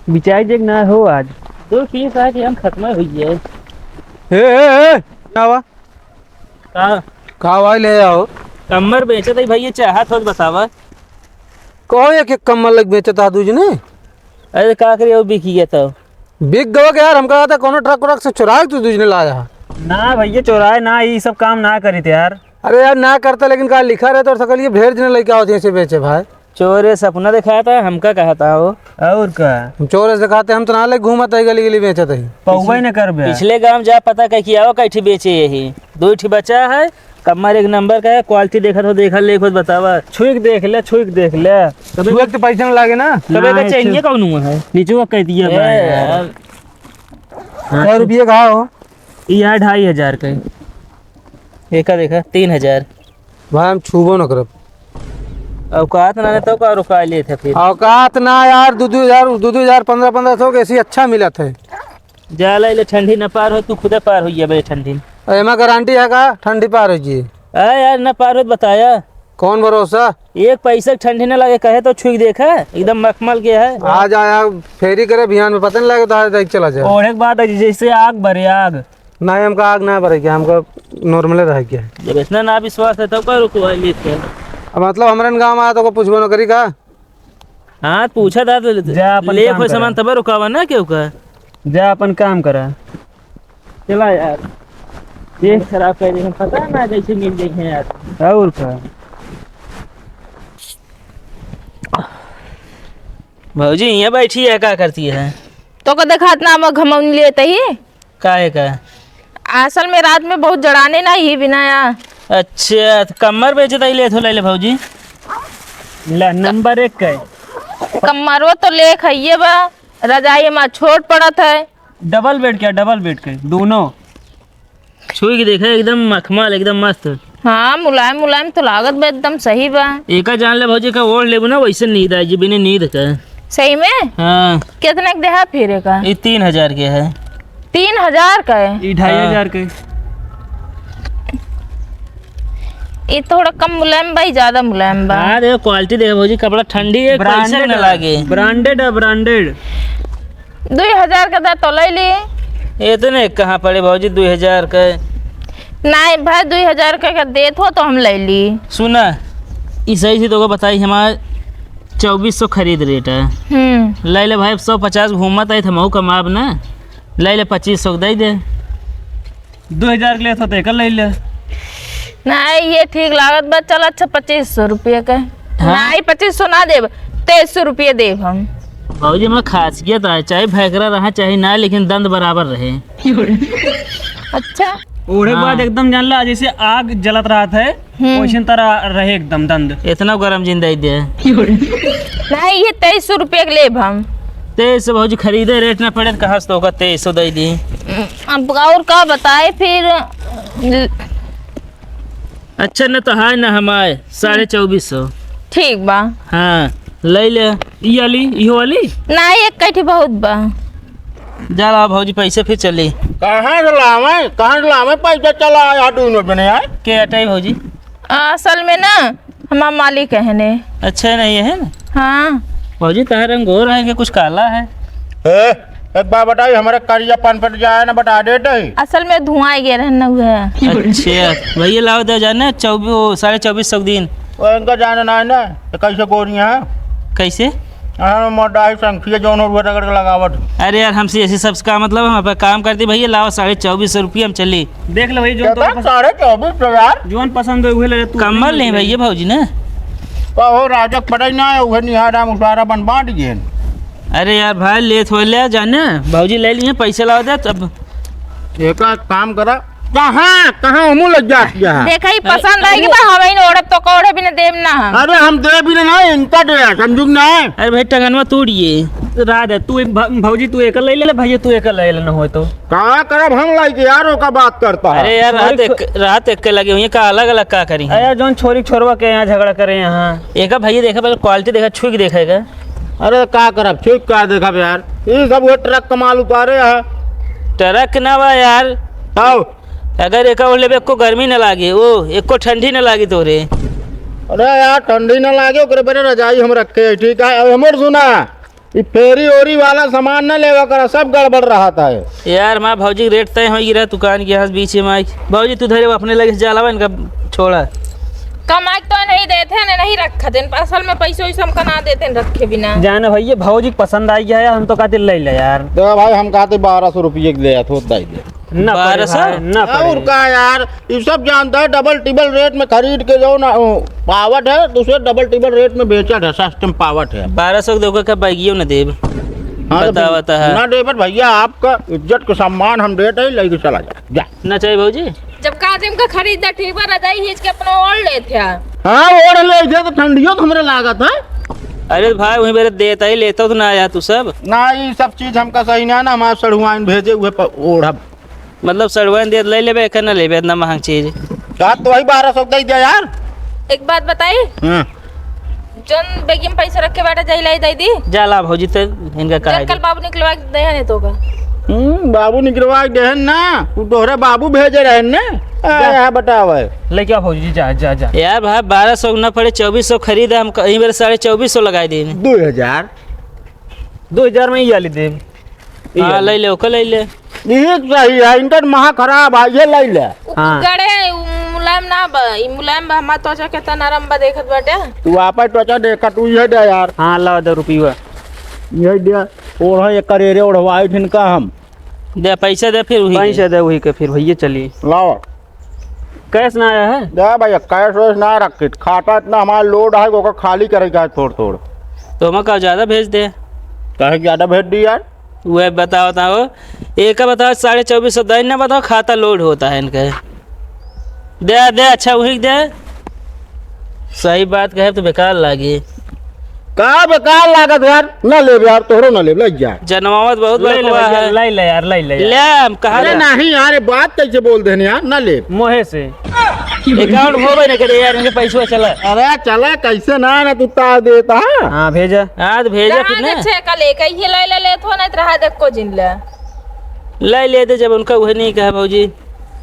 बिचाई जग ना हो आज 2 पीस आज हम खत्म हुई है। क्या हुआ? का ले आओ। कमर बेचे थे भैया चाहत हो बतावा। कहो एक कम्मल लग बेचता दूज ने। अरे का करिए वो बिक गया था। बिक गवा के यार, हम कहा था कोनो ट्रक व्रक से चुरा तू दूज ने लाया। ना भैया चोराए ना, ये सब काम ना करी थे यार। अरे यार ना करता, लेकिन कहा लिखा रहता और सकल ये भेड़ ने लेके आओ ऐसे बेचे भाई। चोरे सपना दिखाया था हमका कहा था वो। और का हम चोर से खाते, हम तो ना ले घूमत है गली गली बेचत है। पहुआ न कर पिछले गांव जा पता कह किया हो कैठी बेचे यही 2 ठी बचा है। कमर 1 नंबर का है, क्वालिटी देखा तो देखा ले खुद बतावा। छुई देख ले कभी तो पैसा ना लागे ना। कभी का चाहिए कौन है नीचे वो कह दिया यार। 100 रुपये कहा हो यार 2500 का एका देखा 3000 भाई। हम छूबो न करब। औकात ना तो का रुका लिए थे फिर। औकात ना यार, 2-2 हजार 1500 कैसी अच्छा मिला था। जाला ले ठंडी न पार हो, तू खुद पार हो गया बे ठंडी। एमा गारंटी है का ठंडी पार हो जी? यार न पार हो बताया कौन भरोसा। 1 पैसा ठंडी न लगे कहे तो छुई देखा एकदम मखमल के है। आज आया फेरी करे बिहान में पता नहीं लगे तो आज चला जाए। और एक बात है जैसे आग भरे आग नहीं, हमका आग ना भरे क्या, हमका नॉर्मल रह गया। जब इतना ना विश्वास है तो का रुकवा लिए थे। मतलब हमारे गाँव आया तो को पूछबो न करी का। हाँ पूछा था ले कोई सामान तब रुकावा ना क्यों का। जा अपन काम करा चला यार। ये खराब कर दे पता ना कैसे मिल गई है यार। और का भौजी यहाँ बैठी है क्या करती है? तो को देखा ना घमौन लेते ही काहे का? असल में रात में बहुत जड़ाने ना ही बिना यार। अच्छा तो कमर बेचता ही ले ले भौजी। ला नंबर 1 का कमरो तो ले खाइए बा, रजाई में छोट पड़त है। डबल बेड क्या? डबल बेड के दोनों छुई के देखा एकदम मखमल एकदम मस्त। हाँ मुलायम मुलायम तो लागत बा एकदम सही बा। एका जान ले भौजी का ओढ़ लेबू ना वैसे नींद आई जी बिना नींद का। सही में? हाँ कितने के देहा फिर का? ये 3000 के है। 3000 का है? ये 2500 के। ये थोड़ा कम मुलायम भाई, ज्यादा मुलायम बा। हाँ देखो क्वालिटी देखो भौजी, कपड़ा ठंडी है पैसा न लागे। ब्रांडेड है ब्रांडेड। 2000 का था तो ले ली। इतने कहाँ पड़े भौजी 2000 का? नहीं भाई 2000 का देत हो तो हम ले ली। सुना ये सही से तो बताई हमारा 2400 खरीद रेट है। ले ले भाई 150 घूमत आई थमहू कमाब ना। ले ले 2500 दे दे। 2000 के लिए तो कर ले ले। नहीं ये ठीक लागत बा। चल अच्छा 2500 रुपये का। हाँ? नहीं 2500 ना देब, 2300 रुपये देब हम। भौजी में खासियत है चाहे भैकरा रहा चाहे ना, लेकिन दंद बराबर रहे। अच्छा ओढ़े बाद एकदम जान ला जैसे आग जलत रहा था वैसे तरह रहे एकदम दंद। इतना गरम जिंदा दे। नहीं ये 2300 रुपये के लेब हम। 2300 भौजी खरीदे रेट ना पड़े कहाँ से तो 2300 दे दी। अब और का बताए फिर। अच्छा न तो है न हमारे 2450। ठीक बा। हाँ ले ले ये वाली इहो वाली। नहीं एक कैठी बहुत बा। जा रहा भौजी पैसे फिर चली। कहाँ लावे पैसा चला आया दोनों बने यार। के हटाई भौजी? असल में ना हमारा मालिक है ने। अच्छा नहीं है ना? हाँ भौजी तार रंग गोर है कि कुछ काला है? एक बार बताइए हमारे करिया पान पर जाए ना बता देते ही। असल में धुआं गया रहना हुआ है। अच्छा भैया लाओ दे जाना 2450 दिन। इनका जाना ना है ना तो कैसे गोरियाँ हैं कैसे? मोटाई संख्या जो रगड़ के लगावट। अरे यार हमसे ऐसे सब का मतलब हम अपना काम करते भैया लाओ 2450 रुपये हम चली। देख लो भाई जो 24,000 जोन पसंद है कमर ले भैया भौजी ना। कहो राजक पड़े ना है निहारा मुसारा बन बांट गए। अरे यार भाई ले थोड़े ले जाना भौजी ले लिए पैसे लाओ दे तब। एक काम करा कहाँ मुँह लग जाती है। देखा ही पसंद आएगी बा हमें ओढ़े तो कोड़े भी न देव ना हम। अरे हम दे भी ना इनका दे समझू ना। अरे भाई टंगनवा तोड़िए राधा तू भौजी तू एक ले ले भैया तू एक ले लेना हो तो कहा करब हम लाइक यारों का बात करता है। अरे यार रात एक लगे हुई का अलग अलग का करी। अरे जोन छोरी छोरवा के यहाँ झगड़ा करे यहाँ एक भैया देखा पहले क्वालिटी देखा छुई के देखेगा। अरे का करब ठीक का देखा यार ये सब वो ट्रक का माल उतारे है। ट्रक ना बा यार आओ अगर एक और लेबे को गर्मी न लागे वो एक को ठंडी न लागे तोरे। अरे यार ठंडी न लागे ओकरे बने रजाई हम रखे ठीक है। हमर सुना ये फेरी ओरी वाला सामान न लेवा कर, सब गड़बड़ रहा था। यार माँ भौजी रेट तय हो गिरा दुकान के यहाँ बीच में आई। भौजी तू धरे वो अपने लगे से जाला इनका छोड़ा। कमाई तो नहीं देते हैं नहीं रखा देन, असल में पैसे वैसे हमका ना देते हैं रखे बिना। जाने भैया भौजी पसंद आई है हम तो कहते ले ले यार। तो भाई हम कहते 1200 रुपये ले आते होता ही दे ना 1200? ना और का यार, ये सब जानता है डबल टिबल रेट में खरीद के जो ना पावट है, दूसरे डबल टिबल रेट में बेचा है, सस्ते में पावट है। 1200 दोगे का बैगियो न देब। हाँ बतावता है ना देवर भैया, आपका इज्जत का सम्मान हम देते ही लेके चला जा ना चाहिए भौजी। जब काजिम का खरीदा ठीक बा रजाई हिच के अपना ओढ़ लेते हैं। हाँ ओढ़ ले तो ठंडियों तो हमारे लागत है। अरे भाई वहीं मेरे देता ही लेता तो ना आया तू सब। ना ये सब चीज हमका सही ना हमारे सड़ुआइन भेजे हुए ओढ़ मतलब सड़वन दे ले लेबे ना लेबे इतना महंग चीज। का तो वही 1200 दे दिया यार। एक बात बताई, जन बेगिम पैसा रख के बैठा जाई लाई दई दी जाला भौजी तो इनका कहा जन कल बाबू निकलवा के दे नहीं तो का। बाबू निकलवा के देहन ना, तू तोहरे बाबू भेजे रहन ने। बतावे ले क्या भौजी जा जा जा। यार भाई 1200 ना पड़े 2400 खरीदा हम कहीं मेरे 2450 लगाई दे। 2000 2000 में ही वाली दे। हाँ ले ले ओके ले ले। ये सही है, इनका महा खराब है, ये ले ले। हाँ। गड़े मुलायम ना बा, ई मुलायम बा, हमार त्वचा कितना नरम बा देखत बाटे। तू आपा त्वचा देखा तू ये दे यार। हाँ ला 10 रुपया ये दे ओढ़ ये करेरे ओढ़वाई ठिनका हम दे पैसा दे फिर वही पैसा दे वही के फिर भैया चलिए। लाओ कैश ना आया है। दे भैया, कैश वैश ना रखे, खाता इतना हमारा लोड है वो खाली करेगा थोड़ तो मैं कहा ज्यादा भेज दे। कहे ज्यादा भेज दी यार। वह बताओ एक का बताओ 2450 दे ना बताओ खाता लोड होता है इनका। दे दे अच्छा वही दे। सही बात कहे तो बेकार लागी। का बेकार लागत यार, ना ले यार, तोहरो ना ले जा। जनमावत बहुत ले ले बड़ा भैया, है। ले ले यार ले ले ले हम कहा अरे नहीं यार, ये बात कैसे बोल देने यार, ना ले। मोहे से अकाउंट हो गए ना करे यार इनके पैसा चला। अरे चला कैसे ना तू ता देता है। हाँ भेजा। आज भेजा फिर ना अच्छे का ले के ये ले ले तो नहीं रहा देख को जिन ले ले ले दे। जब उनका वह नहीं कहा भौजी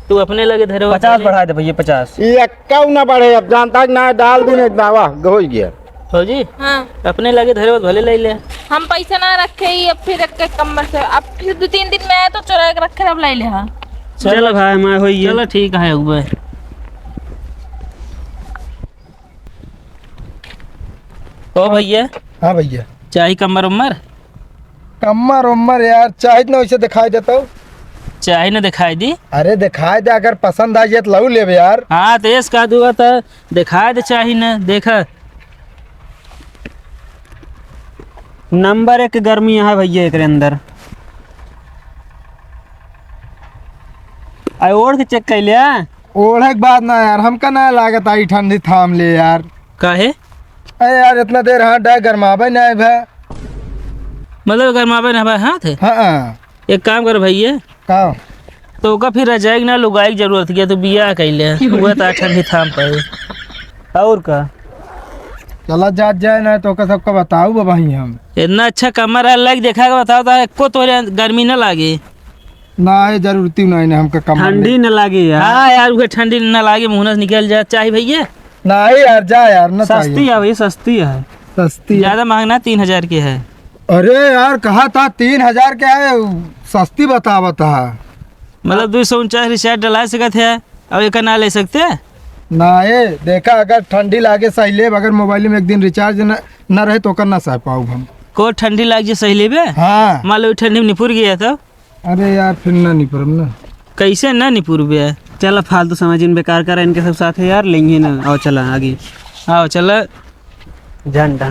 तू अपने लगे धरे 50 बढ़ा दे भैया 50। ये क्यों ना बढ़े, अब जानता ना डाल दिन एक दावा हो गया। भौजी हाँ अपने लगे धरे भले ले ले। हम पैसा ना रखे ही, अब फिर रख के कमर से, अब फिर 2-3 दिन में आया तो चुरा के रखे अब ले ले। हाँ चलो भाई मैं होई चलो ठीक है हुआ। ओ भैया हाँ भैया। चाय कमर उमर कमर उमर यार चाहे ना वैसे दिखाई देता हूँ। चाय न दिखाई दी। अरे दिखाई दे, अगर पसंद आ जाए तो लऊ ले यार। हाँ तेज का दूंगा तो दिखाई दे चाही न देखा। नंबर 1 गर्मी है भैया एक अंदर। आई ओढ़ के चेक कर लिया। ओढ़े के बाद ना यार हमका ना लागत आई ठंडी थाम ले यार। काहे अरे यार इतना देर हाँ डा गरमाबे ना भै। मतलब गरमाबे ना भाई हाथ है। हाँ एक काम कर भैया का तो का फिर रजाई ना लुगाई की जरूरत है तो बिया कैले हुआ तो ठंडी थाम पाए। और का चला जात जाए ना तो का सबका बताऊ बाबा ही हम। इतना अच्छा कमर है लग देखा के बताओ तो एको तो गर्मी न लागे। ना ये जरूरती नहीं ना हमका कमर ठंडी न लगी यार। हाँ यार उसे ठंडी न लागे मुँह से निकल जाए चाहे भैया। ना यार जा यार ना सस्ती है भाई सस्ती है। सस्ती है। ज्यादा महंगा 3000 की है। अरे यार कहा था 3000 के है, सस्ती बता बता। मतलब 249 रिचार्ज डला सकते है अब एक ना ले सकते हैं। ना ये देखा अगर ठंडी लागे सही ले, अगर मोबाइल में एक दिन रिचार्ज न रहे तो कर ना सह पाऊ हम। को ठंडी लाग जाए सही लेबे। हाँ मान लो ठंडी में निपुर गया तो अरे यार फिर ना नहीं परम ना। कैसे ना निपुर गया। चलो फालतू समझ इन बेकार कर इनके सब साथ है यार लेंगे ना। और चला आगे आओ चलो झंडा।